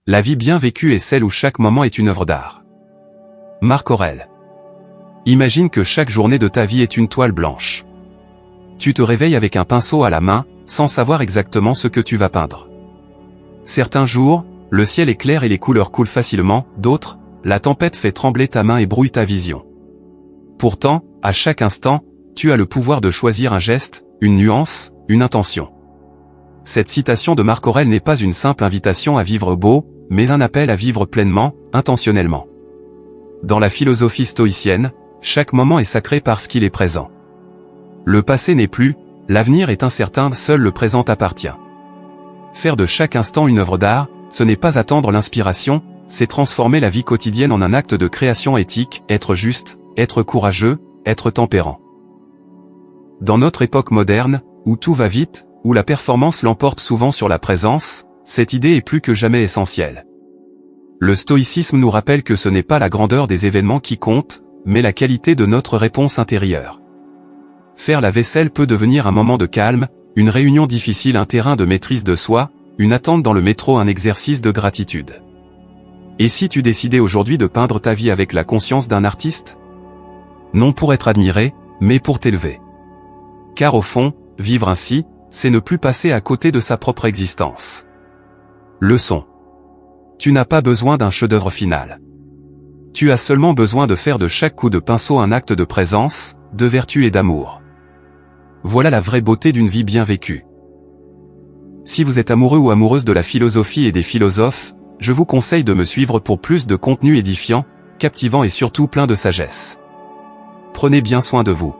La vie bien vécue est celle où chaque moment est une œuvre d'art. Marc Aurèle. Imagine que chaque journée de ta vie est une toile blanche. Tu te réveilles avec un pinceau à la main, sans savoir exactement ce que tu vas peindre. Certains jours, le ciel est clair et les couleurs coulent facilement, d'autres, la tempête fait trembler ta main et brouille ta vision. Pourtant, à chaque instant, tu as le pouvoir de choisir un geste, une nuance, une intention. Cette citation de Marc Aurèle n'est pas une simple invitation à vivre beau, mais un appel à vivre pleinement, intentionnellement. Dans la philosophie stoïcienne, chaque moment est sacré parce qu'il est présent. Le passé n'est plus, l'avenir est incertain, seul le présent appartient. Faire de chaque instant une œuvre d'art, ce n'est pas attendre l'inspiration, c'est transformer la vie quotidienne en un acte de création éthique, être juste, être courageux, être tempérant. Dans notre époque moderne, où tout va vite, où la performance l'emporte souvent sur la présence, cette idée est plus que jamais essentielle. Le stoïcisme nous rappelle que ce n'est pas la grandeur des événements qui compte, mais la qualité de notre réponse intérieure. Faire la vaisselle peut devenir un moment de calme, une réunion difficile un terrain de maîtrise de soi, une attente dans le métro un exercice de gratitude. Et si tu décidais aujourd'hui de peindre ta vie avec la conscience d'un artiste ? Non pour être admiré, mais pour t'élever. Car au fond, vivre ainsi, c'est ne plus passer à côté de sa propre existence. Leçon. Tu n'as pas besoin d'un chef-d'œuvre final. Tu as seulement besoin de faire de chaque coup de pinceau un acte de présence, de vertu et d'amour. Voilà la vraie beauté d'une vie bien vécue. Si vous êtes amoureux ou amoureuse de la philosophie et des philosophes, je vous conseille de me suivre pour plus de contenu édifiant, captivant et surtout plein de sagesse. Prenez bien soin de vous.